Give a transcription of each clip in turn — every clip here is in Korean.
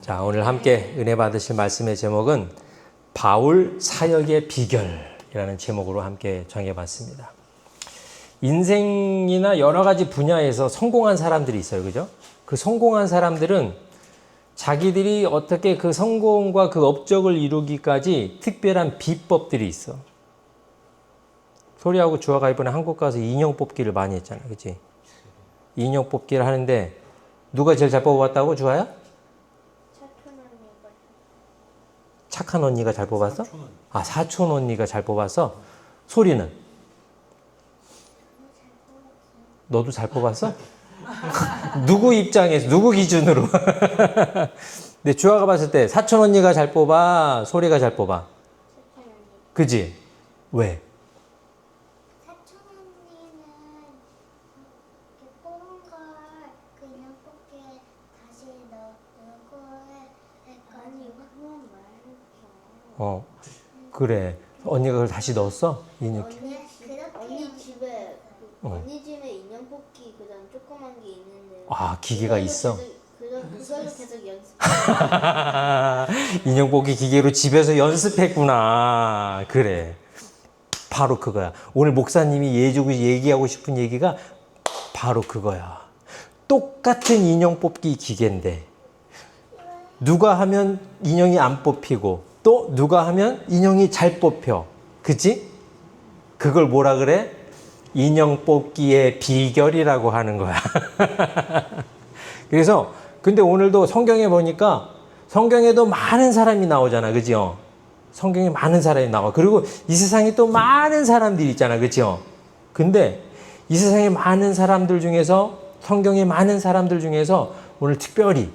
자, 오늘 함께 은혜 받으실 말씀의 제목은 바울 사역의 비결이라는 제목으로 함께 정해봤습니다. 인생이나 여러 가지 분야에서 성공한 사람들이 있어요. 그죠? 그 성공한 사람들은 자기들이 어떻게 그 성공과 그 업적을 이루기까지 특별한 비법들이 있어. 소리하고 주아가 이번에 한국 가서 인형 뽑기를 많이 했잖아. 그치? 인형 뽑기를 하는데 누가 제일 잘 뽑아봤다고, 주아야? 착한 언니가 잘 뽑았어? 아, 사촌 언니가 잘 뽑았어? 소리는? 너도 잘 뽑았어? 누구 입장에서, 누구 기준으로? 근데 주아가 봤을 때 사촌 언니가 잘 뽑아? 소리가 잘 뽑아? 그지? 왜? 사촌 언니는 뽑은 걸 그냥 뽑기에 다시 넣고 아니 그건 말했어. 그래. 언니가 그걸 다시 넣었어? 인형. 언니 집에 언니 집에 인형 뽑기 그다음 조그만 게 있는데. 아, 기계가 있어? 그걸로 계속 연습. 인형 뽑기 기계로 집에서 연습했구나. 그래. 바로 그거야. 오늘 목사님이 얘기하고 싶은 얘기가 바로 그거야. 똑같은 인형 뽑기 기계인데 누가 하면 인형이 안 뽑히고 또 누가 하면 인형이 잘 뽑혀. 그치? 그걸 뭐라 그래? 인형 뽑기의 비결이라고 하는 거야. 그래서 근데 오늘도 성경에 보니까 성경에도 많은 사람이 나오잖아. 그죠? 성경에 많은 사람이 나와. 그리고 이 세상에 또 많은 사람들이 있잖아. 그죠? 근데 이 세상에 많은 사람들 중에서 성경에 많은 사람들 중에서 오늘 특별히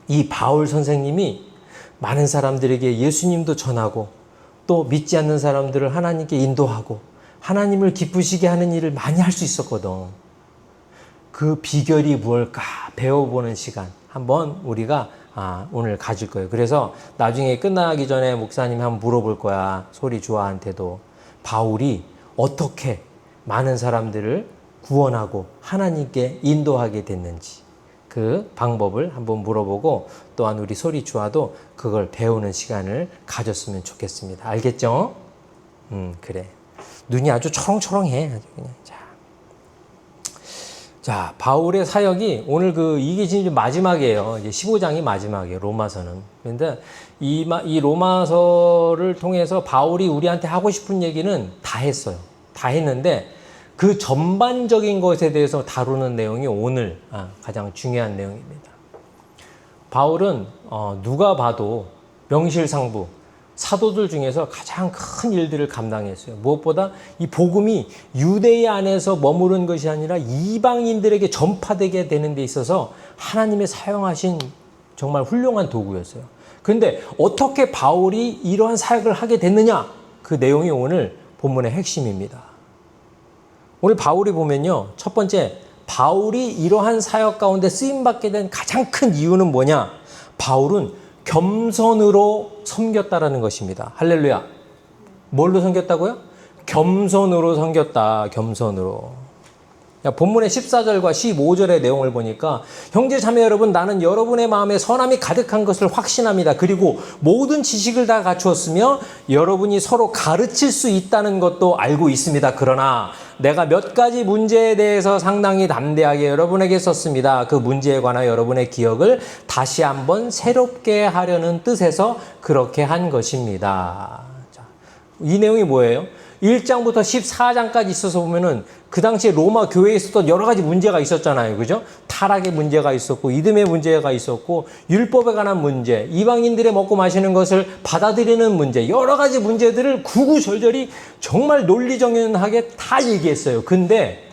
이 바울 선생님이 많은 사람들에게 예수님도 전하고 또 믿지 않는 사람들을 하나님께 인도하고 하나님을 기쁘시게 하는 일을 많이 할 수 있었거든. 그 비결이 무엇일까 배워보는 시간 한번 우리가 오늘 가질 거예요. 그래서 나중에 끝나기 전에 목사님이 한번 물어볼 거야. 소리 주아한테도 바울이 어떻게 많은 사람들을 구원하고 하나님께 인도하게 됐는지 그 방법을 한번 물어보고 또한 우리 소리 주아도 그걸 배우는 시간을 가졌으면 좋겠습니다. 알겠죠? 그래. 눈이 아주 초롱초롱해. 아주 그냥. 자, 바울의 사역이 오늘 이게 지금 마지막이에요. 이제 15장이 마지막이에요. 로마서는. 그런데 이 로마서를 통해서 바울이 우리한테 하고 싶은 얘기는 다 했어요. 다 했는데 그 전반적인 것에 대해서 다루는 내용이 오늘 가장 중요한 내용입니다. 바울은 누가 봐도 명실상부 사도들 중에서 가장 큰 일들을 감당했어요. 무엇보다 이 복음이 유대인 안에서 머무른 것이 아니라 이방인들에게 전파되게 되는 데 있어서 하나님의 사용하신 정말 훌륭한 도구였어요. 그런데 어떻게 바울이 이러한 사역을 하게 됐느냐? 그 내용이 오늘 본문의 핵심입니다. 오늘 바울이 보면요. 첫 번째, 바울이 이러한 사역 가운데 쓰임받게 된 가장 큰 이유는 뭐냐? 바울은 겸손으로 섬겼다라는 것입니다. 할렐루야. 뭘로 섬겼다고요? 겸손으로 섬겼다. 겸손으로. 본문의 14절과 15절의 내용을 보니까 형제 자매 여러분, 나는 여러분의 마음에 선함이 가득한 것을 확신합니다. 그리고 모든 지식을 다 갖추었으며 여러분이 서로 가르칠 수 있다는 것도 알고 있습니다. 그러나 내가 몇 가지 문제에 대해서 상당히 담대하게 여러분에게 썼습니다. 그 문제에 관한 여러분의 기억을 다시 한번 새롭게 하려는 뜻에서 그렇게 한 것입니다. 자, 이 내용이 뭐예요? 1장부터 14장까지 있어서 보면은 그 당시에 로마 교회에 있었던 여러 가지 문제가 있었잖아요. 그죠? 타락의 문제가 있었고, 이듬의 문제가 있었고, 율법에 관한 문제, 이방인들의 먹고 마시는 것을 받아들이는 문제, 여러 가지 문제들을 구구절절히 정말 논리정연하게 다 얘기했어요. 근데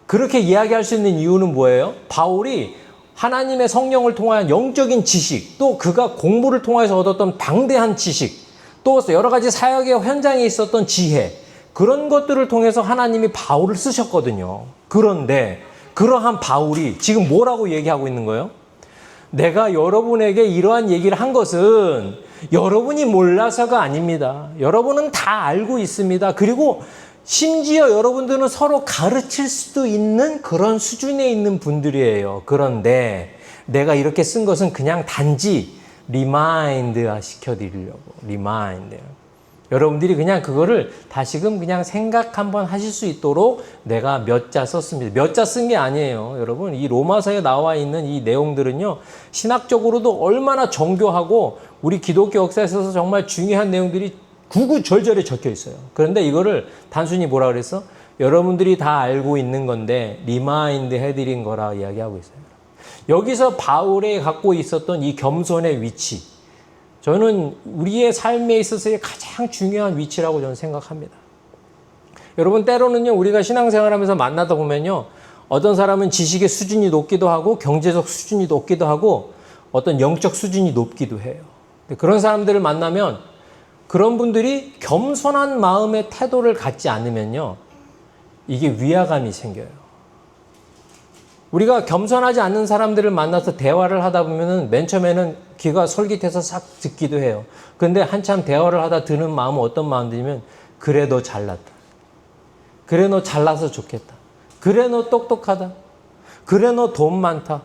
그렇게 이야기할 수 있는 이유는 뭐예요? 바울이 하나님의 성령을 통한 영적인 지식, 또 그가 공부를 통해서 얻었던 방대한 지식, 또 여러 가지 사역의 현장에 있었던 지혜, 그런 것들을 통해서 하나님이 바울을 쓰셨거든요. 그런데 그러한 바울이 지금 뭐라고 얘기하고 있는 거예요? 내가 여러분에게 이러한 얘기를 한 것은 여러분이 몰라서가 아닙니다. 여러분은 다 알고 있습니다. 그리고 심지어 여러분들은 서로 가르칠 수도 있는 그런 수준에 있는 분들이에요. 그런데 내가 이렇게 쓴 것은 그냥 단지 리마인드 시켜드리려고. 리마인드. 여러분들이 그냥 그거를 다시금 그냥 생각 한번 하실 수 있도록 내가 몇 자 썼습니다. 몇 자 쓴 게 아니에요. 여러분, 이 로마서에 나와 있는 이 내용들은요, 신학적으로도 얼마나 정교하고 우리 기독교 역사에 있어서 정말 중요한 내용들이 구구절절에 적혀 있어요. 그런데 이거를 단순히 뭐라 그랬어? 여러분들이 다 알고 있는 건데 리마인드 해드린 거라 이야기하고 있어요. 여기서 바울이 갖고 있었던 이 겸손의 위치, 저는 우리의 삶에 있어서의 가장 중요한 위치라고 저는 생각합니다. 여러분, 때로는요, 우리가 신앙생활하면서 만나다 보면요, 어떤 사람은 지식의 수준이 높기도 하고 경제적 수준이 높기도 하고 어떤 영적 수준이 높기도 해요. 그런 사람들을 만나면 그런 분들이 겸손한 마음의 태도를 갖지 않으면요, 이게 위화감이 생겨요. 우리가 겸손하지 않는 사람들을 만나서 대화를 하다 보면은 맨 처음에는 귀가 솔깃해서 싹 듣기도 해요. 근데 한참 대화를 하다 드는 마음은 어떤 마음 들냐면, 그래 너 잘났다. 그래 너 잘나서 좋겠다. 그래 너 똑똑하다. 그래 너 돈 많다.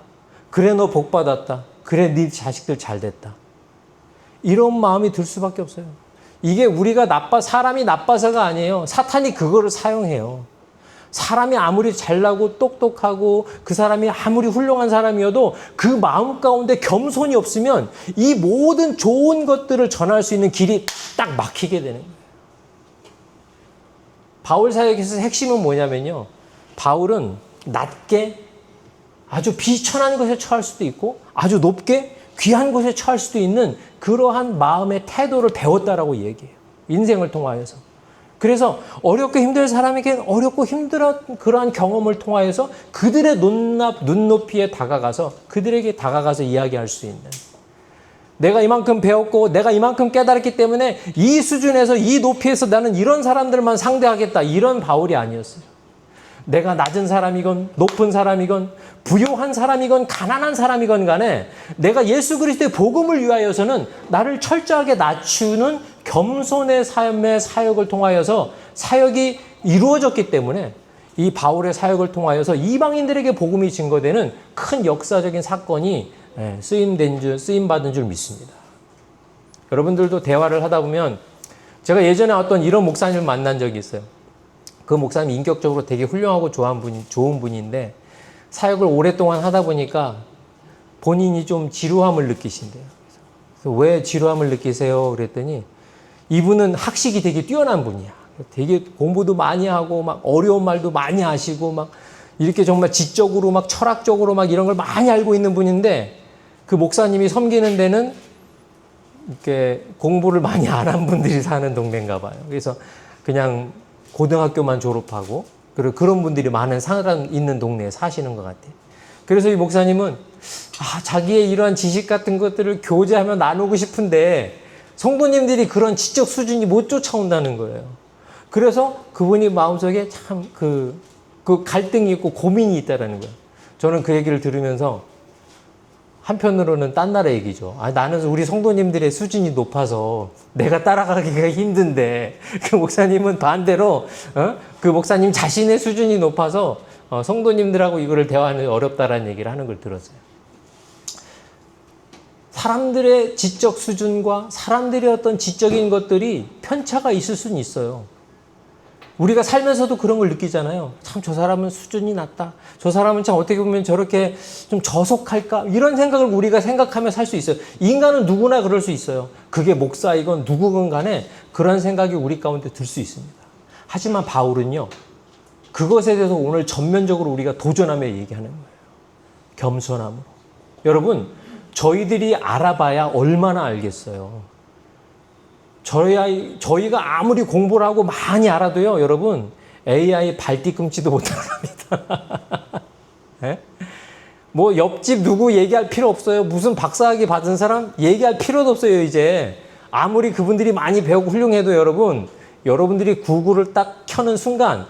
그래 너 복 받았다. 그래 네 자식들 잘 됐다. 이런 마음이 들 수밖에 없어요. 이게 우리가 사람이 나빠서가 아니에요. 사탄이 그거를 사용해요. 사람이 아무리 잘나고 똑똑하고 그 사람이 아무리 훌륭한 사람이어도 그 마음 가운데 겸손이 없으면 이 모든 좋은 것들을 전할 수 있는 길이 딱 막히게 되는 거예요. 바울 사역에서 핵심은 뭐냐면요, 바울은 낮게 아주 비천한 것에 처할 수도 있고 아주 높게 귀한 것에 처할 수도 있는 그러한 마음의 태도를 배웠다라고 얘기해요. 인생을 통하여서. 그래서 어렵고 힘든 사람에게 어렵고 힘들어 그러한 경험을 통하여서 그들의 눈높이에 다가가서 그들에게 다가가서 이야기할 수 있는, 내가 이만큼 배웠고 내가 이만큼 깨달았기 때문에 이 수준에서 이 높이에서 나는 이런 사람들만 상대하겠다, 이런 바울이 아니었어요. 내가 낮은 사람이건 높은 사람이건 부유한 사람이건 가난한 사람이건 간에 내가 예수 그리스도의 복음을 위하여서는 나를 철저하게 낮추는 겸손의 삶의 사역을 통하여서 사역이 이루어졌기 때문에 이 바울의 사역을 통하여서 이방인들에게 복음이 증거되는 큰 역사적인 사건이 쓰임받은 줄 믿습니다. 여러분들도 대화를 하다 보면, 제가 예전에 어떤 이런 목사님을 만난 적이 있어요. 그 목사님 인격적으로 되게 훌륭하고 좋은 분인데 사역을 오랫동안 하다 보니까 본인이 좀 지루함을 느끼신대요. 그래서 왜 지루함을 느끼세요? 그랬더니 이분은 학식이 되게 뛰어난 분이야. 되게 공부도 많이 하고 막 어려운 말도 많이 하시고 막 이렇게 정말 지적으로 막 철학적으로 막 이런 걸 많이 알고 있는 분인데, 그 목사님이 섬기는 데는 이렇게 공부를 많이 안 한 분들이 사는 동네인가 봐요. 그래서 그냥 고등학교만 졸업하고 그런 분들이 많은 사람 있는 동네에 사시는 것 같아요. 그래서 이 목사님은 자기의 이러한 지식 같은 것들을 교제하며 나누고 싶은데 성도님들이 그런 지적 수준이 못 쫓아온다는 거예요. 그래서 그분이 마음속에 참 그 갈등이 있고 고민이 있다라는 거예요. 저는 그 얘기를 들으면서 한편으로는 딴 나라 얘기죠. 나는 우리 성도님들의 수준이 높아서 내가 따라가기가 힘든데, 그 목사님은 반대로 그 목사님 자신의 수준이 높아서 성도님들하고 이거를 대화하는 어렵다라는 얘기를 하는 걸 들었어요. 사람들의 지적 수준과 사람들의 어떤 지적인 것들이 편차가 있을 수는 있어요. 우리가 살면서도 그런 걸 느끼잖아요. 참 저 사람은 수준이 낮다. 저 사람은 참 어떻게 보면 저렇게 좀 저속할까? 이런 생각을 우리가 생각하며 살 수 있어요. 인간은 누구나 그럴 수 있어요. 그게 목사이건 누구건 간에 그런 생각이 우리 가운데 들 수 있습니다. 하지만 바울은요, 그것에 대해서 오늘 전면적으로 우리가 도전하며 얘기하는 거예요. 겸손함으로. 여러분, 저희들이 알아봐야 얼마나 알겠어요. 저희가 아무리 공부를 하고 많이 알아도요, 여러분, AI 발뒤꿈치도 못 따라갑니다. 네? 뭐 옆집 누구 얘기할 필요 없어요. 무슨 박사학위 받은 사람 얘기할 필요도 없어요. 이제 아무리 그분들이 많이 배우고 훌륭해도 여러분들이 구글을 딱 켜는 순간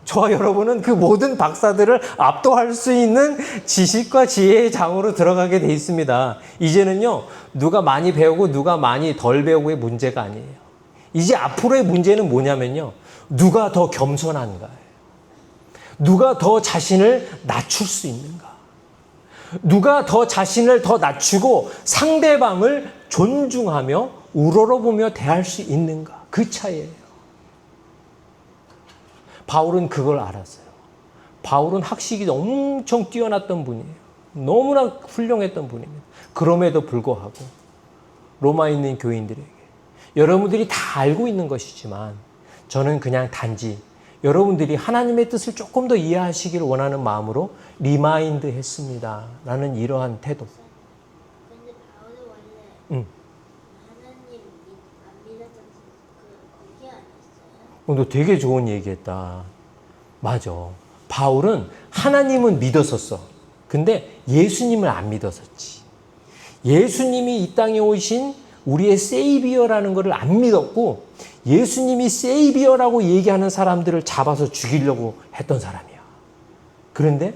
저와 여러분은 그 모든 박사들을 압도할 수 있는 지식과 지혜의 장으로 들어가게 돼 있습니다. 이제는요, 누가 많이 배우고 누가 많이 덜 배우고의 문제가 아니에요. 이제 앞으로의 문제는 뭐냐면요, 누가 더 겸손한가예요. 누가 더 자신을 낮출 수 있는가. 누가 더 자신을 더 낮추고 상대방을 존중하며 우러러보며 대할 수 있는가? 그 차이예요. 바울은 그걸 알았어요. 바울은 학식이 엄청 뛰어났던 분이에요. 너무나 훌륭했던 분입니다. 그럼에도 불구하고 로마에 있는 교인들에게 여러분들이 다 알고 있는 것이지만 저는 그냥 단지 여러분들이 하나님의 뜻을 조금 더 이해하시기를 원하는 마음으로 리마인드 했습니다. 라는 이러한 태도. 근데 바울이 원래 하나님 안 믿었던 거기 아니었어요? 너 되게 좋은 얘기했다. 맞아. 바울은 하나님은 믿었었어. 근데 예수님을 안 믿었었지. 예수님이 이 땅에 오신 우리의 세이비어라는 것을 안 믿었고 예수님이 세이비어라고 얘기하는 사람들을 잡아서 죽이려고 했던 사람이야. 그런데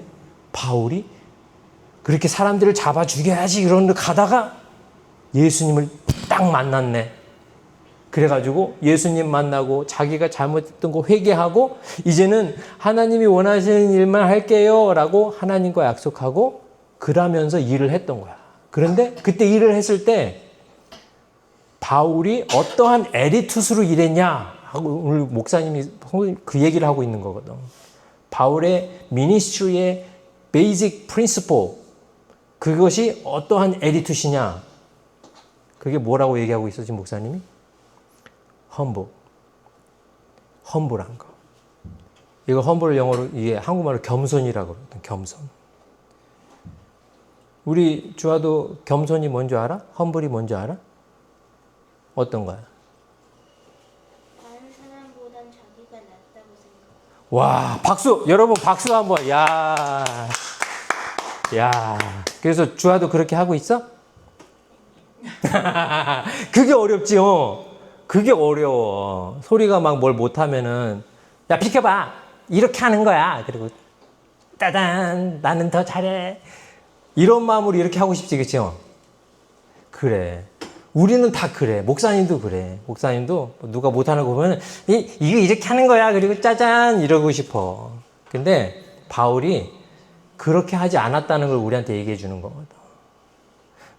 바울이 그렇게 사람들을 잡아 죽여야지 이런 데 가다가 예수님을 딱 만났네. 그래가지고 예수님 만나고 자기가 잘못했던 거 회개하고 이제는 하나님이 원하시는 일만 할게요 라고 하나님과 약속하고 그러면서 일을 했던 거야. 그런데 그때 일을 했을 때 바울이 어떠한 에리투스로 일했냐 하고 오늘 목사님이 그 얘기를 하고 있는 거거든. 바울의 미니스트리의 베이직 프린시플 그것이 어떠한 에리투스냐 그게 뭐라고 얘기하고 있어 지금 목사님이? 험불한 거. 이거 험불을 영어로 이게 한국말로 겸손이라고 그러거든. 겸손. 우리 주아도 겸손이 뭔지 알아? 험불이 뭔지 알아? 어떤 거야? 다른 사람보단 자기가 낫다고 생각. 와, 박수! 여러분 박수 한번. 야. 그래서 주아도 그렇게 하고 있어? 그게 어렵지요. 그게 어려워. 소리가 막 뭘 못하면은 야 비켜봐 이렇게 하는 거야. 그리고 따단 나는 더 잘해. 이런 마음으로 이렇게 하고 싶지 그치요? 그래. 우리는 다 그래. 목사님도 그래. 목사님도 누가 못하는 거 보면 이거 이렇게 하는 거야. 그리고 짜잔 이러고 싶어. 근데 바울이 그렇게 하지 않았다는 걸 우리한테 얘기해 주는 거거든.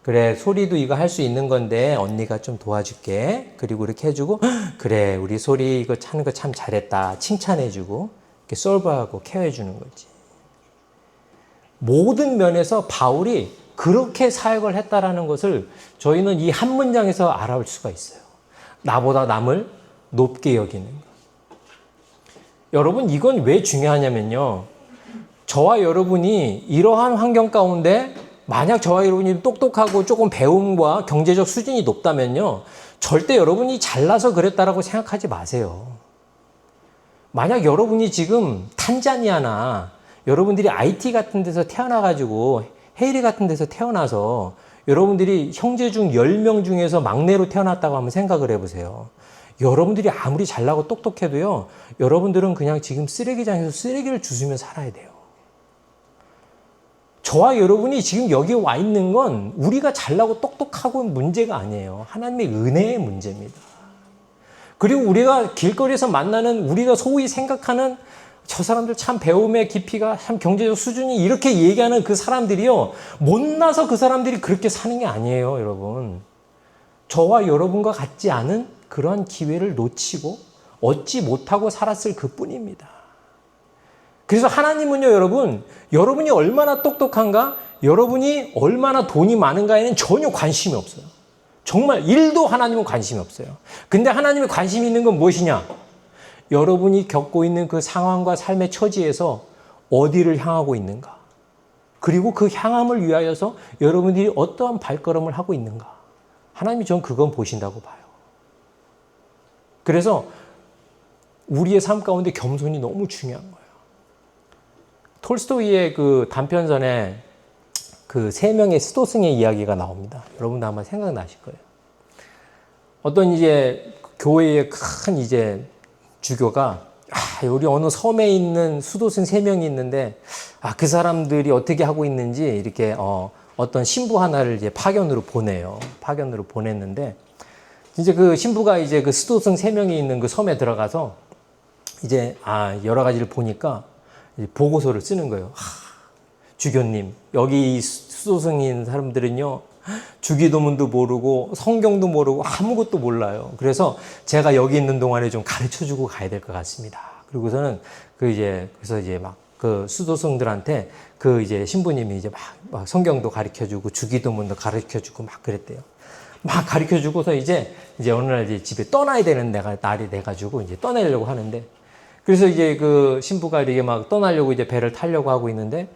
그래 소리도 이거 할 수 있는 건데 언니가 좀 도와줄게. 그리고 이렇게 해주고 그래 우리 소리 이거 하는 거 참 잘했다. 칭찬해주고 이렇게 솔브하고 케어해주는 거지. 모든 면에서 바울이 그렇게 사역을 했다라는 것을 저희는 이 한 문장에서 알아볼 수가 있어요. 나보다 남을 높게 여기는 것. 여러분 이건 왜 중요하냐면요. 저와 여러분이 이러한 환경 가운데 만약 저와 여러분이 똑똑하고 조금 배움과 경제적 수준이 높다면요. 절대 여러분이 잘나서 그랬다라고 생각하지 마세요. 만약 여러분이 지금 탄자니아나 여러분들이 IT 같은 데서 태어나가지고 헤이리 같은 데서 태어나서 여러분들이 형제 중 10명 중에서 막내로 태어났다고 한번 생각을 해보세요. 여러분들이 아무리 잘나고 똑똑해도요. 여러분들은 그냥 지금 쓰레기장에서 쓰레기를 주스며 살아야 돼요. 저와 여러분이 지금 여기 와 있는 건 우리가 잘나고 똑똑하고 문제가 아니에요. 하나님의 은혜의 문제입니다. 그리고 우리가 길거리에서 만나는 우리가 소위 생각하는 저 사람들 참 배움의 깊이가 참 경제적 수준이 이렇게 얘기하는 그 사람들이요. 못나서 그 사람들이 그렇게 사는 게 아니에요, 여러분. 저와 여러분과 같지 않은 그런 기회를 놓치고 얻지 못하고 살았을 그뿐입니다. 그래서 하나님은요, 여러분이 얼마나 똑똑한가, 여러분이 얼마나 돈이 많은가에는 전혀 관심이 없어요. 정말 1도 하나님은 관심이 없어요. 근데 하나님의 관심이 있는 건 무엇이냐? 여러분이 겪고 있는 그 상황과 삶의 처지에서 어디를 향하고 있는가? 그리고 그 향함을 위하여서 여러분들이 어떠한 발걸음을 하고 있는가? 하나님이 전 그건 보신다고 봐요. 그래서 우리의 삶 가운데 겸손이 너무 중요한 거예요. 톨스토이의 그 단편선에 그 3명의 스도승의 이야기가 나옵니다. 여러분도 아마 생각나실 거예요. 어떤 이제 교회의 큰 이제 주교가 우리 어느 섬에 있는 수도승 3명이 있는데 그 사람들이 어떻게 하고 있는지 이렇게 어떤 신부 하나를 이제 파견으로 보내요. 파견으로 보냈는데 이제 그 신부가 이제 그 수도승 3명이 있는 그 섬에 들어가서 이제 여러 가지를 보니까 보고서를 쓰는 거예요. 주교님, 여기 수도승에 있는 사람들은요, 주기도문도 모르고 성경도 모르고 아무것도 몰라요. 그래서 제가 여기 있는 동안에 좀 가르쳐주고 가야 될 것 같습니다. 그리고서는 그래서 이제 막 그 수도승들한테 그 이제 신부님이 이제 막 성경도 가르쳐주고 주기도문도 가르쳐주고 막 그랬대요. 막 가르쳐주고서 이제 어느 날 이제 집에 떠나야 되는 날이 돼가지고 이제 떠나려고 하는데, 그래서 이제 그 신부가 이렇게 막 떠나려고 이제 배를 타려고 하고 있는데,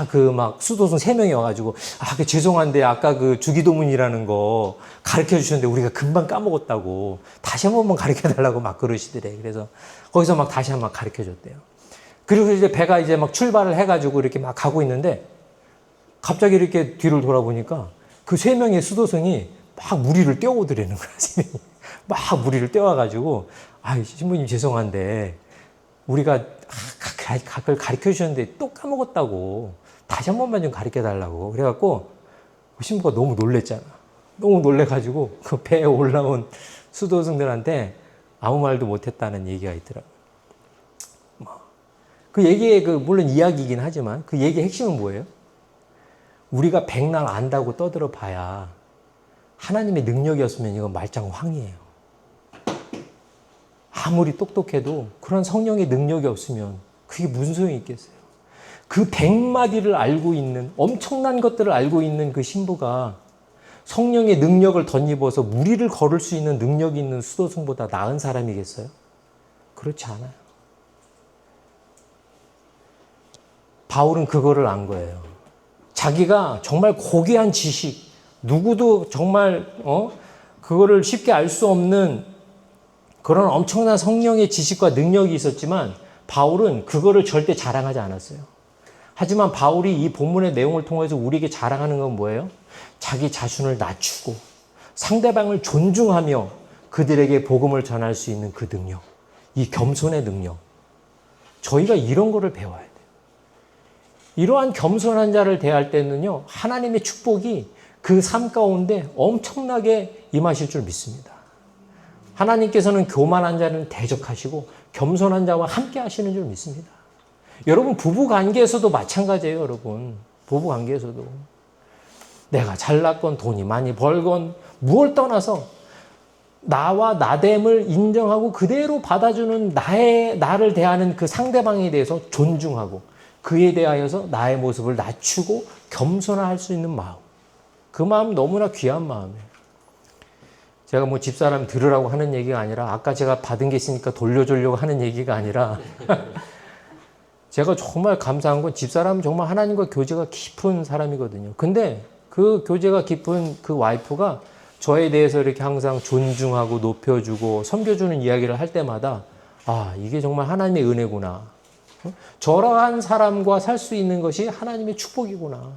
그 막 수도승 3명이 와가지고, 그 죄송한데 아까 그 주기도문이라는 거 가르쳐 주셨는데 우리가 금방 까먹었다고 다시 한 번만 가르쳐 달라고 막 그러시더래. 그래서 거기서 막 다시 한 번 가르쳐 줬대요. 그리고 이제 배가 이제 막 출발을 해가지고 이렇게 막 가고 있는데, 갑자기 이렇게 뒤를 돌아보니까 그 3명의 수도승이 막 무리를 떼어오더라는 거야. 막 무리를 떼어와가지고, 신부님 죄송한데 우리가 그걸 가르쳐 주셨는데 또 까먹었다고 다시 한 번만 좀 가르쳐 달라고. 그래갖고 신부가 너무 놀랬잖아. 너무 놀래가지고 그 배에 올라온 수도승들한테 아무 말도 못했다는 얘기가 있더라고. 그 얘기의 물론 이야기이긴 하지만 그 얘기의 핵심은 뭐예요? 우리가 백날 안다고 떠들어 봐야 하나님의 능력이었으면 이건 말짱황이에요. 아무리 똑똑해도 그런 성령의 능력이 없으면 그게 무슨 소용이 있겠어요? 그 100마디를 알고 있는, 엄청난 것들을 알고 있는 그 신부가 성령의 능력을 덧입어서 무리를 걸을 수 있는 능력이 있는 수도승보다 나은 사람이겠어요? 그렇지 않아요. 바울은 그거를 안 거예요. 자기가 정말 고귀한 지식, 누구도 정말 그거를 쉽게 알 수 없는 그런 엄청난 성령의 지식과 능력이 있었지만 바울은 그거를 절대 자랑하지 않았어요. 하지만 바울이 이 본문의 내용을 통해서 우리에게 자랑하는 건 뭐예요? 자기 자신을 낮추고 상대방을 존중하며 그들에게 복음을 전할 수 있는 그 능력, 이 겸손의 능력. 저희가 이런 거를 배워야 돼요. 이러한 겸손한 자를 대할 때는요, 하나님의 축복이 그 삶 가운데 엄청나게 임하실 줄 믿습니다. 하나님께서는 교만한 자는 대적하시고 겸손한 자와 함께 하시는 줄 믿습니다. 여러분, 부부 관계에서도 마찬가지예요, 여러분. 부부 관계에서도. 내가 잘났건 돈이 많이 벌건 무엇을 떠나서 나와 나됨을 인정하고 그대로 받아주는 나를 대하는 그 상대방에 대해서 존중하고 그에 대하여서 나의 모습을 낮추고 겸손할 수 있는 마음. 그 마음 너무나 귀한 마음이에요. 제가 뭐 집사람 들으라고 하는 얘기가 아니라 아까 제가 받은 게 있으니까 돌려주려고 하는 얘기가 아니라 제가 정말 감사한 건 집사람은 정말 하나님과 교제가 깊은 사람이거든요. 근데 그 교제가 깊은 그 와이프가 저에 대해서 이렇게 항상 존중하고 높여주고 섬겨주는 이야기를 할 때마다 이게 정말 하나님의 은혜구나. 저러한 사람과 살 수 있는 것이 하나님의 축복이구나.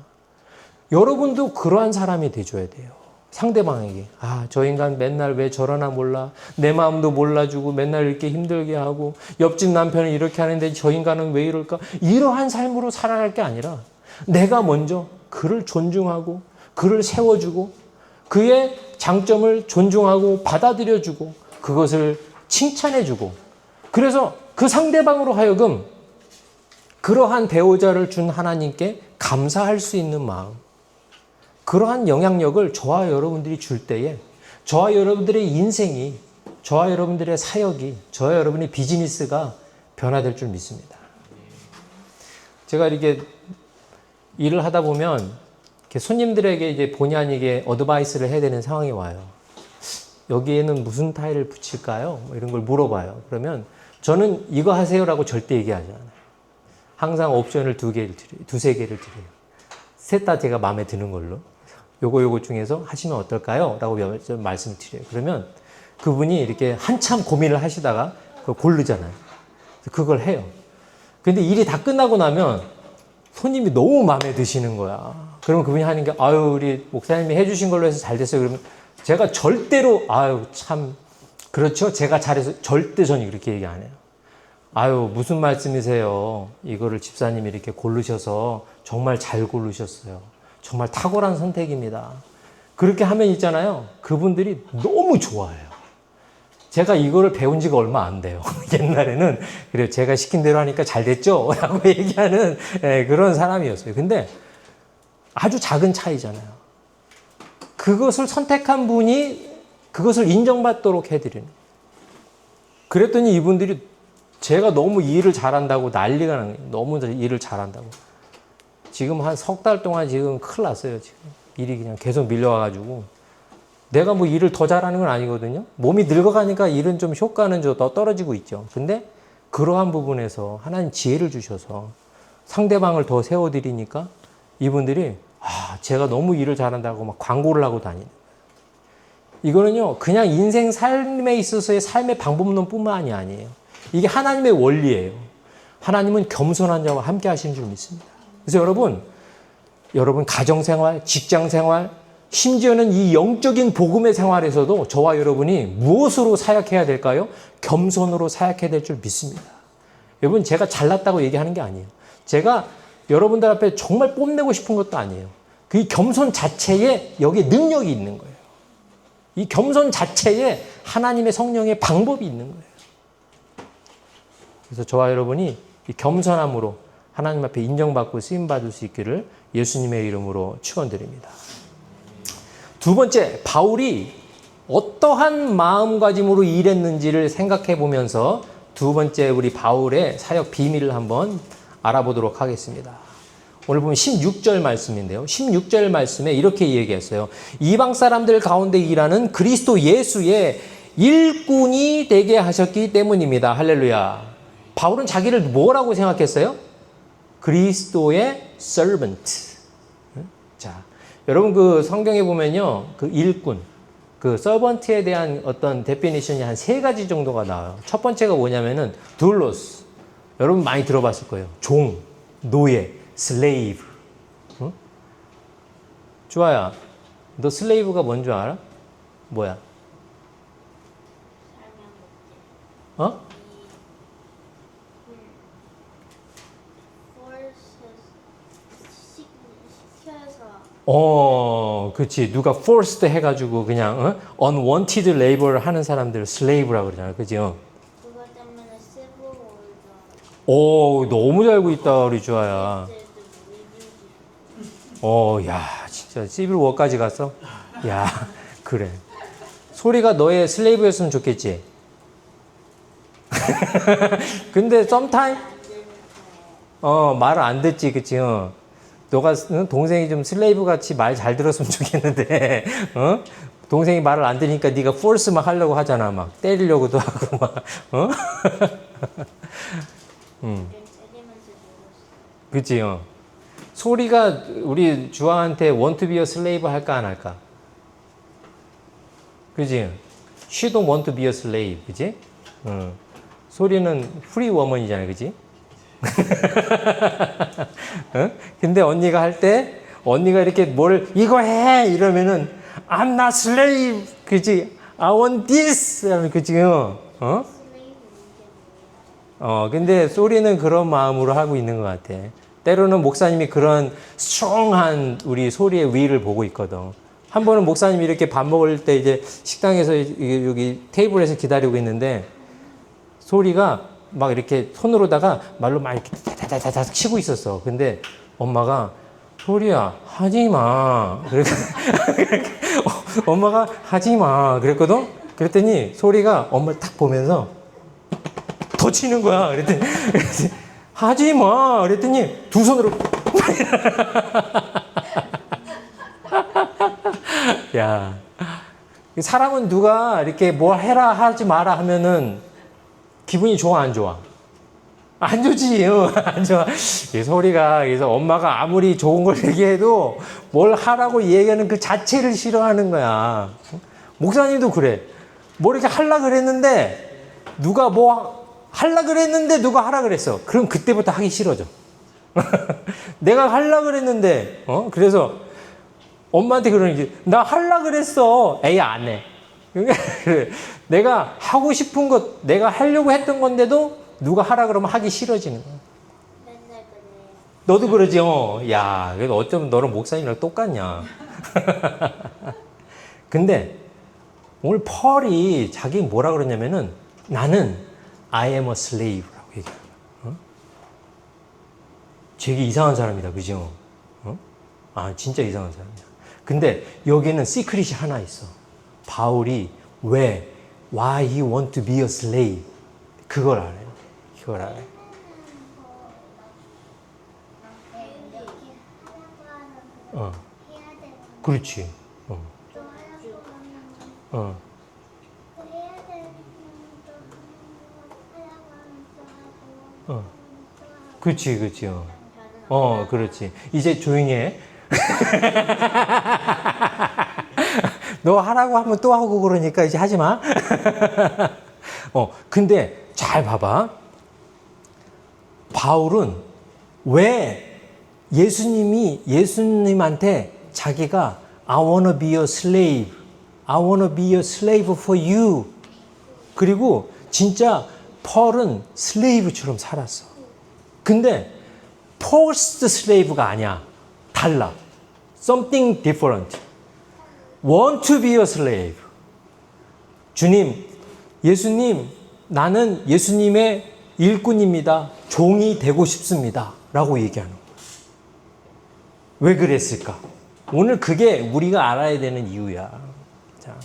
여러분도 그러한 사람이 돼줘야 돼요. 상대방에게. 저 인간 맨날 왜 저러나 몰라. 내 마음도 몰라주고 맨날 이렇게 힘들게 하고 옆집 남편은 이렇게 하는데 저 인간은 왜 이럴까. 이러한 삶으로 살아갈 게 아니라 내가 먼저 그를 존중하고 그를 세워주고 그의 장점을 존중하고 받아들여주고 그것을 칭찬해주고 그래서 그 상대방으로 하여금 그러한 배우자를 준 하나님께 감사할 수 있는 마음, 그러한 영향력을 저와 여러분들이 줄 때에 저와 여러분들의 인생이, 저와 여러분들의 사역이, 저와 여러분의 비즈니스가 변화될 줄 믿습니다. 제가 이렇게 일을 하다 보면 이렇게 손님들에게 이제 본의 아니게 어드바이스를 해야 되는 상황이 와요. 여기에는 무슨 타일을 붙일까요? 뭐 이런 걸 물어봐요. 그러면 저는 이거 하세요라고 절대 얘기하지 않아요. 항상 옵션을 두세 개를 드려요. 셋 다 제가 마음에 드는 걸로. 요거 중에서 하시면 어떨까요? 라고 말씀을 드려요. 그러면 그분이 이렇게 한참 고민을 하시다가 그걸 고르잖아요. 그걸 해요. 근데 일이 다 끝나고 나면 손님이 너무 마음에 드시는 거야. 그러면 그분이 하는 게, 우리 목사님이 해주신 걸로 해서 잘 됐어요. 그러면 제가 절대로, 참, 그렇죠. 제가 잘해서 절대 저는 그렇게 얘기 안 해요. 무슨 말씀이세요? 이거를 집사님이 이렇게 고르셔서 정말 잘 고르셨어요. 정말 탁월한 선택입니다. 그렇게 하면 있잖아요. 그분들이 너무 좋아해요. 제가 이거를 배운 지가 얼마 안 돼요. 옛날에는 그래요. 제가 시킨 대로 하니까 잘 됐죠? 라고 얘기하는 그런 사람이었어요. 근데 아주 작은 차이잖아요. 그것을 선택한 분이 그것을 인정받도록 해드리는. 그랬더니 이분들이 제가 너무 일을 잘한다고 난리가 나는 거예요. 너무 일을 잘한다고. 지금 한 석 달 동안 지금 큰일 났어요. 지금 일이 그냥 계속 밀려와가지고. 내가 뭐 일을 더 잘하는 건 아니거든요. 몸이 늙어가니까 일은 좀 효과는 좀 더 떨어지고 있죠. 근데 그러한 부분에서 하나님 지혜를 주셔서 상대방을 더 세워드리니까 이분들이 제가 너무 일을 잘한다고 막 광고를 하고 다니는. 이거는요, 그냥 인생 삶에 있어서의 삶의 방법론뿐만이 아니에요. 이게 하나님의 원리예요. 하나님은 겸손한 자와 함께 하시는 줄 믿습니다. 그래서 여러분 가정생활, 직장생활, 심지어는 이 영적인 복음의 생활에서도 저와 여러분이 무엇으로 사역해야 될까요? 겸손으로 사역해야 될 줄 믿습니다. 여러분, 제가 잘났다고 얘기하는 게 아니에요. 제가 여러분들 앞에 정말 뽐내고 싶은 것도 아니에요. 그 겸손 자체에 여기에 능력이 있는 거예요. 이 겸손 자체에 하나님의 성령의 방법이 있는 거예요. 그래서 저와 여러분이 이 겸손함으로 하나님 앞에 인정받고 쓰임받을 수 있기를 예수님의 이름으로 축원드립니다. 두 번째, 바울이 어떠한 마음가짐으로 일했는지를 생각해 보면서 두 번째 우리 바울의 사역 비밀을 한번 알아보도록 하겠습니다. 오늘 보면 16절 말씀인데요. 16절 말씀에 이렇게 얘기했어요. 이방 사람들 가운데 일하는 그리스도 예수의 일꾼이 되게 하셨기 때문입니다. 할렐루야. 바울은 자기를 뭐라고 생각했어요? 그리스도의 servant. 자, 여러분 그 성경에 보면요. 그 일꾼, 그 servant에 대한 어떤 데피니션이 한 세 가지 정도가 나와요. 첫 번째가 뭐냐면은 doulos. 여러분 많이 들어봤을 거예요. 종, 노예, slave. 응? 주아야, 너 슬레이브가 뭔 줄 알아? 뭐야? 어? 그치. 누가 forced 해가지고 그냥 unwanted labor를 하는 사람들 slave라고 그러잖아. 그죠? 그것 때문에 civil war도 너무 잘 알고 있다, 우리 주아야. 야, 진짜 시빌 워까지 갔어? 야, 그래. 소리가 너의 슬레이브였으면 좋겠지. 근데 sometime 말을 안 듣지, 그치? 너가 동생이 좀 슬레이브 같이 말 잘 들었으면 좋겠는데, 동생이 말을 안 들으니까 네가 force 막 하려고 하잖아, 막 때리려고도 하고 막, 그치? 소리가 우리 주아한테 want to be a slave 할까 안 할까? 그치? She don't want to be a slave, 그치? 소리는 free woman이잖아, 그치? 근데 언니가 할 때 언니가 이렇게 뭘 이거 해 이러면은 I'm not slave, 그치? I want this, 그치? 근데 소리는 그런 마음으로 하고 있는 것 같아. 때로는 목사님이 그런 스트롱한 우리 소리의 위를 보고 있거든. 한 번은 목사님이 이렇게 밥 먹을 때 이제 식당에서 여기 테이블에서 기다리고 있는데 소리가 막 이렇게 손으로다가 말로 막 이렇게 다다다다 치고 있었어. 근데 엄마가 소리야 하지 마. 엄마가 하지 마. 그랬거든. 그랬더니 소리가 엄마를 딱 보면서 더 치는 거야. 그랬더니 하지 마. 그랬더니 두 손으로 야, 사람은 누가 이렇게 뭐 해라 하지 마라 하면은 기분이 좋아 안 좋아? 안 좋지. 안 좋아. 이 소리가 그래서 엄마가 아무리 좋은 걸 얘기해도 뭘 하라고 얘기하는 그 자체를 싫어하는 거야. 목사님도 그래. 뭐 이렇게 하려 그랬는데 누가 뭐 하려 그랬는데 누가 하라 그랬어. 그럼 그때부터 하기 싫어져. 내가 하려 그랬는데 그래서 엄마한테 그러는지 나 하려 그랬어. 에이 안 해. 그래. 내가 하고 싶은 것, 내가 하려고 했던 건데도 누가 하라 그러면 하기 싫어지는 거야. 맨날 그래요. 너도 그러지, 야, 그래도 어쩌면 너는 목사님이랑 똑같냐. 근데 오늘 펄이 자기 뭐라 그러냐면은 나는 I am a slave라고 얘기해요. 되게 이상한 사람이다, 그죠? 아, 진짜 이상한 사람이야. 근데 여기는 시크릿이 하나 있어. 바울이 왜, why he want to be a slave. 그걸 알아요. 그걸 알아요. 이렇게 하라고 하는 어, 해야 되는 그렇지. 또 하라고 하면 어, 또 해야 되는 또 하라고 하면 또 하고 어. 그렇지, 그렇지. 그렇지. 이제 조용히 해. 너 하라고 하면 또 하고 그러니까 이제 하지 마. 근데 잘 봐봐. 바울은 왜 예수님한테 자기가 I wanna be a slave. I wanna be a slave for you. 그리고 진짜 펄은 슬레이브처럼 살았어. 근데 forced slave가 아니야. 달라. Something different. Want to be a slave. 주님, 예수님, 나는 예수님의 일꾼입니다. 종이 되고 싶습니다. 라고 얘기하는 거야. 왜 그랬을까? 오늘 그게 우리가 알아야 되는 이유야. 자,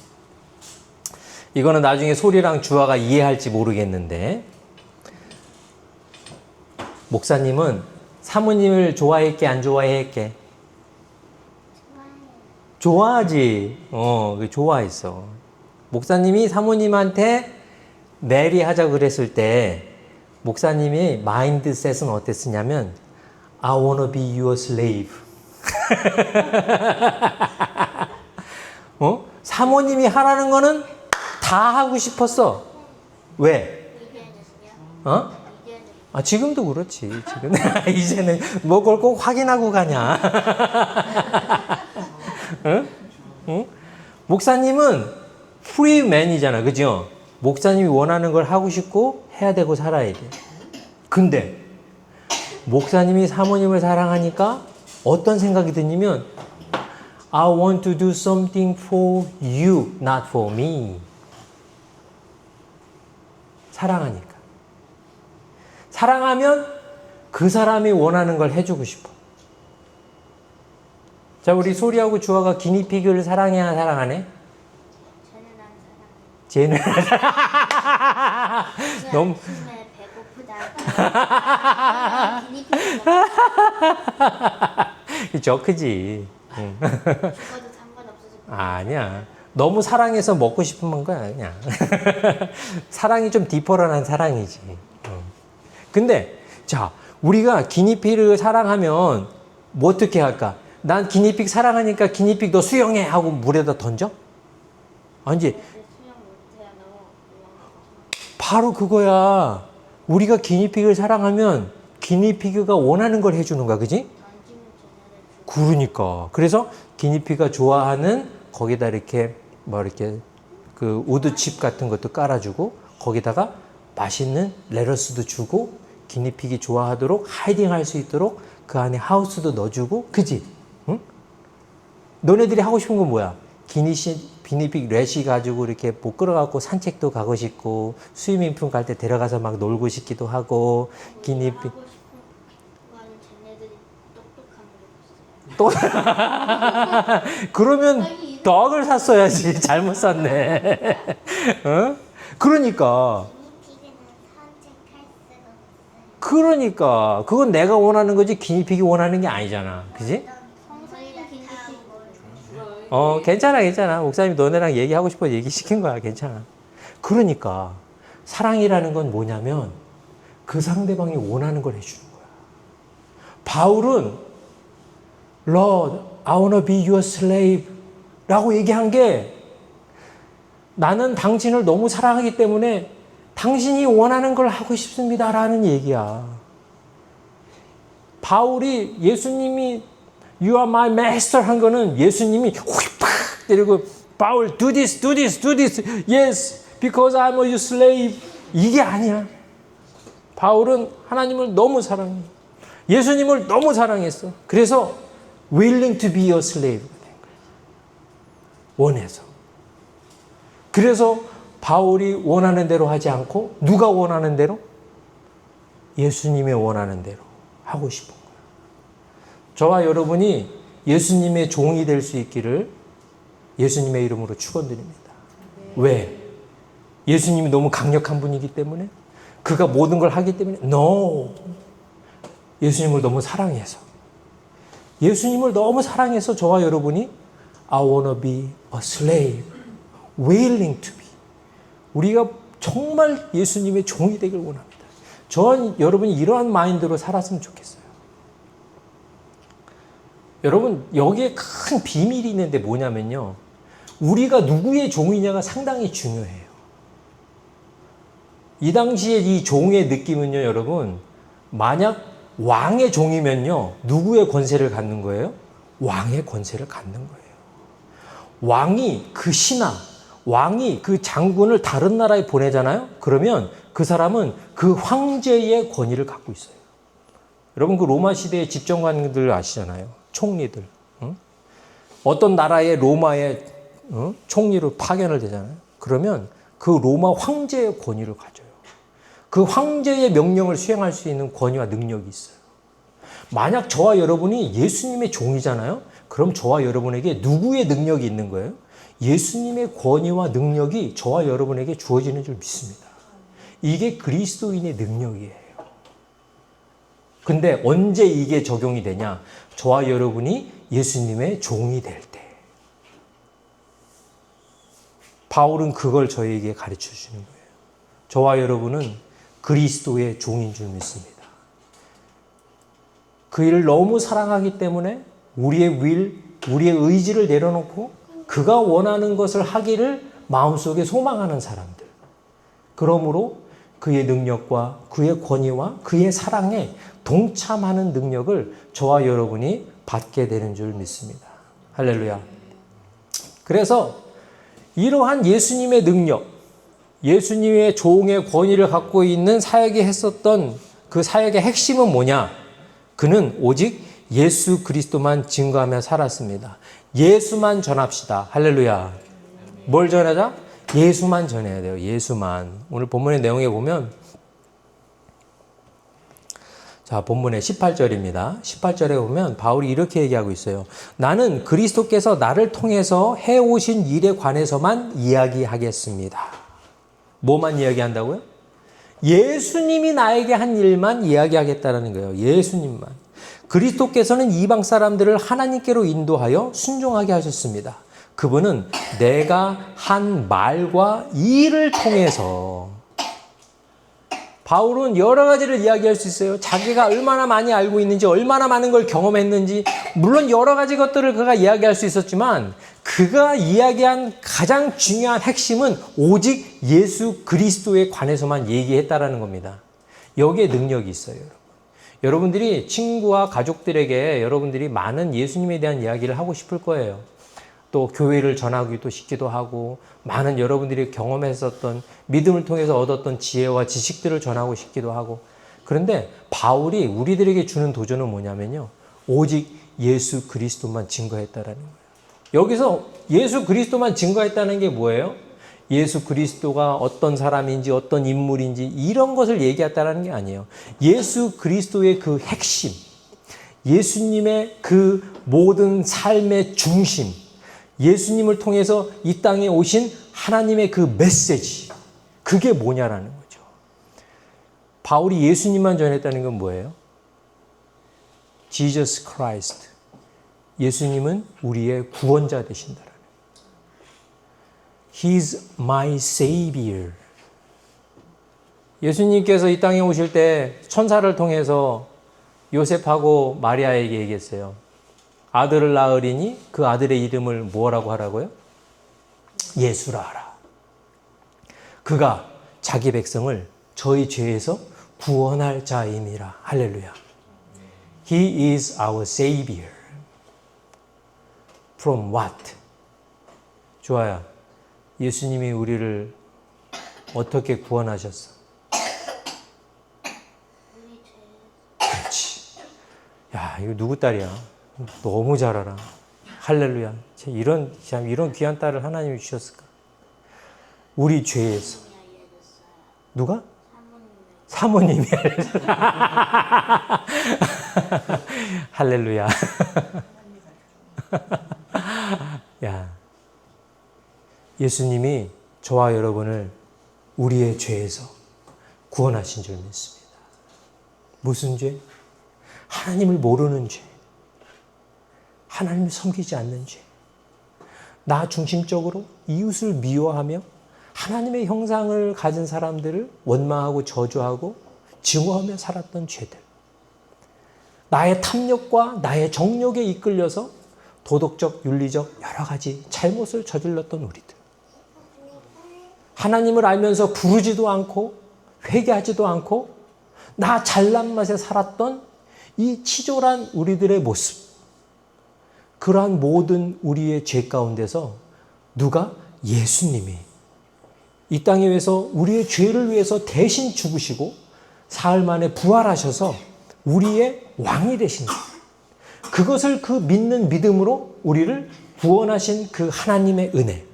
이거는 나중에 소리랑 주아가 이해할지 모르겠는데, 목사님은 사모님을 좋아했게, 안 좋아했게? 좋아하지. 좋아했어. 목사님이 사모님한테 메리 하자 그랬을 때 목사님의 마인드셋은 어땠으냐면 I wanna be your slave. 사모님이 하라는 거는 다 하고 싶었어. 왜? 지금도 그렇지. 지금 이제는 뭐 그걸 꼭 확인하고 가냐. 응? 목사님은 프리맨이잖아, 그죠? 목사님이 원하는 걸 하고 싶고 해야 되고 살아야 돼. 근데 목사님이 사모님을 사랑하니까 어떤 생각이 드냐면 I want to do something for you, not for me. 사랑하니까. 사랑하면 그 사람이 원하는 걸 해주고 싶어. 자, 우리 소리하고 주아가 기니피그를 사랑해야 사랑하네? 쟤는 안 사랑해. 너무. 배고프다. 저 크지. 죽어도 상관없어서. 아니야. 너무 사랑해서 먹고 싶은 거야, 그냥. 사랑이 좀 디퍼런한 사랑이지. 근데, 자, 우리가 기니피그를 사랑하면 뭐 어떻게 할까? 난 기니픽 사랑하니까 기니픽 너 수영해 하고 물에다 던져? 아니지. 수영 못해요. 너무 바로 그거야. 우리가 기니픽을 사랑하면 기니피그가 원하는 걸 해주는 거야, 그지? 던지면 쟤네들 그러니까. 그래서 기니피그가 좋아하는 거기다 이렇게 이렇게 그 우드칩 같은 것도 깔아주고 거기다가 맛있는 레터스도 주고 기니픽이 좋아하도록 하이딩할 수 있도록 그 안에 하우스도 넣어주고, 그지? 응? 너네들이 하고 싶은 건 뭐야? 기니픽 래시 가지고 이렇게 못 끌어갖고 산책도 가고 싶고 스위밍풀 갈 때 데려가서 막 놀고 싶기도 하고 기니픽 하고 싶은 거는 쟤네들이 똑똑한 거 있어요. 그러면 덕을 샀어야지. 잘못 샀네. 어? 그러니까 기니피그는 선택할 수가 없어요. 그러니까 그건 내가 원하는 거지 기니픽이 원하는 게 아니잖아. 그지? 성선이가 기니픽 괜찮아. 목사님이 너네랑 얘기하고 싶어 얘기 시킨 거야. 괜찮아. 그러니까 사랑이라는 건 뭐냐면 그 상대방이 원하는 걸 해주는 거야. 바울은 Lord, I wanna be your slave 라고 얘기한 게 나는 당신을 너무 사랑하기 때문에 당신이 원하는 걸 하고 싶습니다 라는 얘기야. 바울이 예수님이 You are my master 한 거는 예수님이 휙팍 때리고 바울 do this, do this, do this. Yes, because I'm your slave. 이게 아니야. 바울은 하나님을 너무 사랑해. 예수님을 너무 사랑했어. 그래서 willing to be your slave가 된 거야. 원해서. 그래서 바울이 원하는 대로 하지 않고 누가 원하는 대로? 예수님이 원하는 대로 하고 싶은 거예요. 저와 여러분이 예수님의 종이 될 수 있기를 예수님의 이름으로 축원드립니다. 왜? 예수님이 너무 강력한 분이기 때문에? 그가 모든 걸 하기 때문에? No. 예수님을 너무 사랑해서. 예수님을 너무 사랑해서 저와 여러분이 I wanna be a slave, willing to be. 우리가 정말 예수님의 종이 되길 원합니다. 저는 여러분이 이러한 마인드로 살았으면 좋겠어요. 여러분, 여기에 큰 비밀이 있는데 뭐냐면요. 우리가 누구의 종이냐가 상당히 중요해요. 이 당시에 이 종의 느낌은요, 여러분, 만약 왕의 종이면요, 누구의 권세를 갖는 거예요? 왕의 권세를 갖는 거예요. 왕이 그 신하, 왕이 그 장군을 다른 나라에 보내잖아요? 그러면 그 사람은 그 황제의 권위를 갖고 있어요. 여러분, 그 로마 시대의 집정관들 아시잖아요. 총리들. 응? 어떤 나라의 로마의 총리로 파견을 되잖아요. 그러면 그 로마 황제의 권위를 가져요. 그 황제의 명령을 수행할 수 있는 권위와 능력이 있어요. 만약 저와 여러분이 예수님의 종이잖아요. 그럼 저와 여러분에게 누구의 능력이 있는 거예요? 예수님의 권위와 능력이 저와 여러분에게 주어지는 줄 믿습니다. 이게 그리스도인의 능력이에요. 근데 언제 이게 적용이 되냐? 저와 여러분이 예수님의 종이 될 때. 바울은 그걸 저에게 가르쳐 주시는 거예요. 저와 여러분은 그리스도의 종인 줄 믿습니다. 그 일을 너무 사랑하기 때문에 우리의 우리의 의지를 내려놓고 그가 원하는 것을 하기를 마음속에 소망하는 사람들. 그러므로 그의 능력과 그의 권위와 그의 사랑에 동참하는 능력을 저와 여러분이 받게 되는 줄 믿습니다. 할렐루야. 그래서 이러한 예수님의 능력, 예수님의 종의 권위를 갖고 있는 사역이 했었던 그 사역의 핵심은 뭐냐? 그는 오직 예수 그리스도만 증거하며 살았습니다. 예수만 전합시다. 할렐루야. 뭘 전하자? 예수만 전해야 돼요. 예수만. 오늘 본문의 내용에 보면 자, 본문의 18절입니다. 18절에 보면 바울이 이렇게 얘기하고 있어요. 나는 그리스도께서 나를 통해서 해오신 일에 관해서만 이야기하겠습니다. 뭐만 이야기한다고요? 예수님이 나에게 한 일만 이야기하겠다는 거예요. 예수님만. 그리스도께서는 이방 사람들을 하나님께로 인도하여 순종하게 하셨습니다. 그분은 내가 한 말과 일을 통해서 바울은 여러 가지를 이야기할 수 있어요. 자기가 얼마나 많이 알고 있는지, 얼마나 많은 걸 경험했는지, 물론 여러 가지 것들을 그가 이야기할 수 있었지만 그가 이야기한 가장 중요한 핵심은 오직 예수 그리스도에 관해서만 얘기했다라는 겁니다. 여기에 능력이 있어요. 여러분들이 친구와 가족들에게 여러분들이 많은 예수님에 대한 이야기를 하고 싶을 거예요. 또 교회를 전하기도 싶기도 하고 많은 여러분들이 경험했었던 믿음을 통해서 얻었던 지혜와 지식들을 전하고 싶기도 하고 그런데 바울이 우리들에게 주는 도전은 뭐냐면요. 오직 예수 그리스도만 증거했다라는 거예요. 여기서 예수 그리스도만 증거했다는 게 뭐예요? 예수 그리스도가 어떤 사람인지 어떤 인물인지 이런 것을 얘기했다는 게 아니에요. 예수 그리스도의 그 핵심, 예수님의 그 모든 삶의 중심, 예수님을 통해서 이 땅에 오신 하나님의 그 메시지, 그게 뭐냐라는 거죠. 바울이 예수님만 전했다는 건 뭐예요? Jesus Christ. 예수님은 우리의 구원자 되신다라는 거예요. He's my Savior. 예수님께서 이 땅에 오실 때 천사를 통해서 요셉하고 마리아에게 얘기했어요. 아들을 낳으리니 그 아들의 이름을 뭐라고 하라고요? 예수라 하라. 그가 자기 백성을 저희 죄에서 구원할 자임이라. 할렐루야. He is our Savior. From what? 좋아요. 예수님이 우리를 어떻게 구원하셨어? 그렇지. 야, 이거 누구 딸이야? 너무 잘 알아. 할렐루야. 이런 귀한 딸을 하나님이 주셨을까? 우리 죄에서. 누가? 사모님이 알려줬어요. 할렐루야. 야, 예수님이 저와 여러분을 우리의 죄에서 구원하신 줄 믿습니다. 무슨 죄? 하나님을 모르는 죄. 하나님을 섬기지 않는 죄. 나 중심적으로 이웃을 미워하며 하나님의 형상을 가진 사람들을 원망하고 저주하고 증오하며 살았던 죄들. 나의 탐욕과 나의 정욕에 이끌려서 도덕적, 윤리적 여러 가지 잘못을 저질렀던 우리들. 하나님을 알면서 부르지도 않고 회개하지도 않고 나 잘난 맛에 살았던 이 치졸한 우리들의 모습. 그러한 모든 우리의 죄 가운데서 누가? 예수님이 이 땅에 위해서 우리의 죄를 위해서 대신 죽으시고 사흘 만에 부활하셔서 우리의 왕이 되신 것. 그것을 그 믿는 믿음으로 우리를 구원하신 그 하나님의 은혜.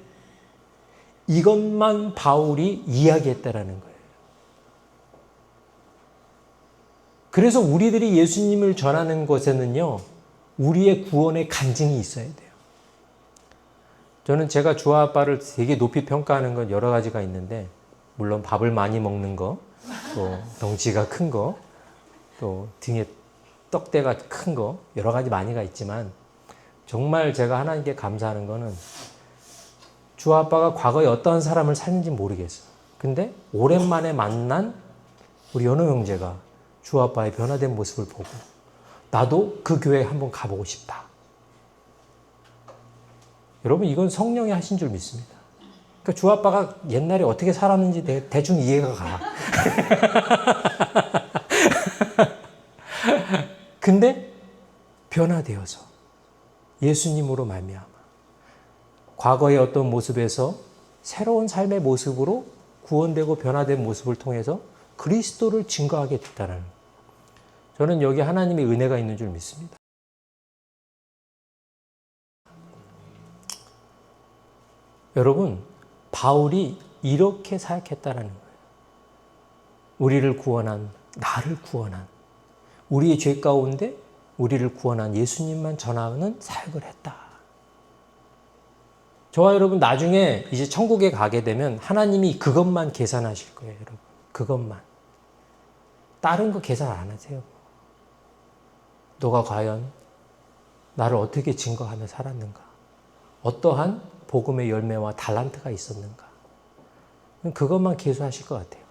이것만 바울이 이야기했다라는 거예요. 그래서 우리들이 예수님을 전하는 것에는요, 우리의 구원의 간증이 있어야 돼요. 저는 제가 주와 아빠를 되게 높이 평가하는 건 여러 가지가 있는데, 물론 밥을 많이 먹는 거, 또 덩치가 큰 거, 또 등에 떡대가 큰 거, 여러 가지 많이가 있지만, 정말 제가 하나님께 감사하는 거는 주와 아빠가 과거에 어떤 사람을 살는지 모르겠어요. 근데 오랜만에 만난 우리 연호 형제가 주와 아빠의 변화된 모습을 보고 나도 그 교회에 한번 가보고 싶다. 여러분, 이건 성령이 하신 줄 믿습니다. 그러니까 주와 아빠가 옛날에 어떻게 살았는지 대충 이해가 가. 근데 변화되어서 예수님으로 말미암아 과거의 어떤 모습에서 새로운 삶의 모습으로 구원되고 변화된 모습을 통해서 그리스도를 증거하게 됐다는 거예요. 저는 여기 하나님의 은혜가 있는 줄 믿습니다. 여러분, 바울이 이렇게 사역했다는 거예요. 우리를 구원한, 나를 구원한, 우리의 죄 가운데 우리를 구원한 예수님만 전하는 사역을 했다. 저와 여러분, 나중에 이제 천국에 가게 되면 하나님이 그것만 계산하실 거예요, 여러분. 그것만. 다른 거 계산 안 하세요. 너가 과연 나를 어떻게 증거하며 살았는가? 어떠한 복음의 열매와 달란트가 있었는가? 그것만 계수하실 것 같아요.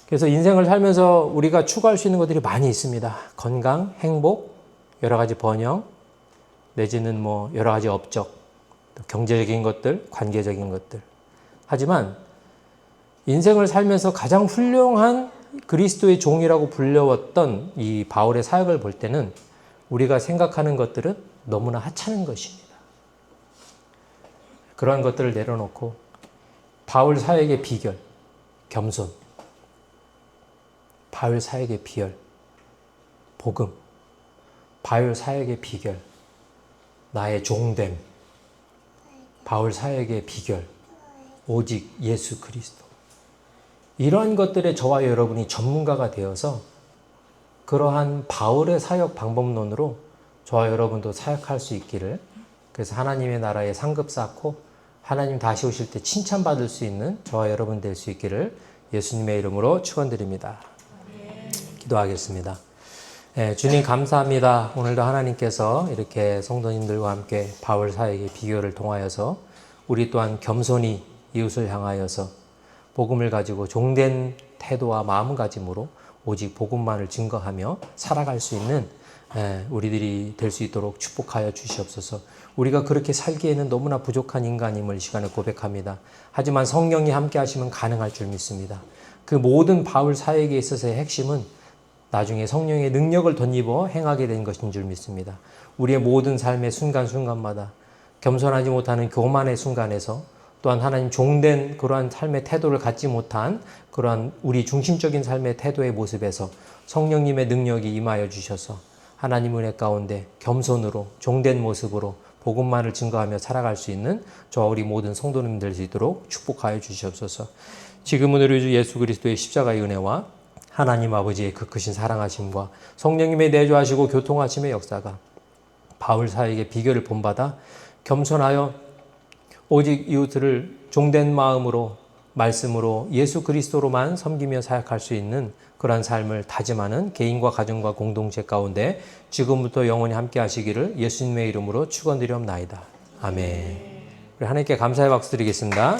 그래서 인생을 살면서 우리가 추구할 수 있는 것들이 많이 있습니다. 건강, 행복, 여러 가지 번영, 내지는 뭐 여러 가지 업적, 경제적인 것들, 관계적인 것들. 하지만 인생을 살면서 가장 훌륭한 그리스도의 종이라고 불려왔던 이 바울의 사역을 볼 때는 우리가 생각하는 것들은 너무나 하찮은 것입니다. 그러한 것들을 내려놓고 바울 사역의 비결, 겸손, 바울 사역의 비결, 복음, 바울 사역의 비결, 나의 종됨, 바울 사역의 비결, 오직 예수 그리스도. 이러한 것들에 저와 여러분이 전문가가 되어서 그러한 바울의 사역 방법론으로 저와 여러분도 사역할 수 있기를, 그래서 하나님의 나라에 상급 쌓고 하나님 다시 오실 때 칭찬받을 수 있는 저와 여러분 될 수 있기를 예수님의 이름으로 축원드립니다. 기도하겠습니다. 주님 감사합니다. 오늘도 하나님께서 이렇게 성도님들과 함께 바울 사역의 비결을 통하여서 우리 또한 겸손히 이웃을 향하여서 복음을 가지고 종된 태도와 마음가짐으로 오직 복음만을 증거하며 살아갈 수 있는 우리들이 될 수 있도록 축복하여 주시옵소서. 우리가 그렇게 살기에는 너무나 부족한 인간임을 이 시간에 고백합니다. 하지만 성령이 함께 하시면 가능할 줄 믿습니다. 그 모든 바울 사역에 있어서의 핵심은 나중에 성령의 능력을 덧입어 행하게 된 것인 줄 믿습니다. 우리의 모든 삶의 순간순간마다 겸손하지 못하는 교만의 순간에서 또한 하나님 종된 그러한 삶의 태도를 갖지 못한 그러한 우리 중심적인 삶의 태도의 모습에서 성령님의 능력이 임하여 주셔서 하나님 은혜 가운데 겸손으로 종된 모습으로 복음만을 증거하며 살아갈 수 있는 저와 우리 모든 성도님들 되도록 축복하여 주시옵소서. 지금은 우리 주 예수 그리스도의 십자가의 은혜와 하나님 아버지의 그 크신 사랑하심과 성령님의 내주하시고 교통하심의 역사가 바울 사역의 비결을 본받아 겸손하여 오직 이웃들을 종된 마음으로 말씀으로 예수 그리스도로만 섬기며 사역할 수 있는 그러한 삶을 다짐하는 개인과 가정과 공동체 가운데 지금부터 영원히 함께 하시기를 예수님의 이름으로 축원드리옵나이다. 아멘. 우리 하나님께 감사의 박수 드리겠습니다.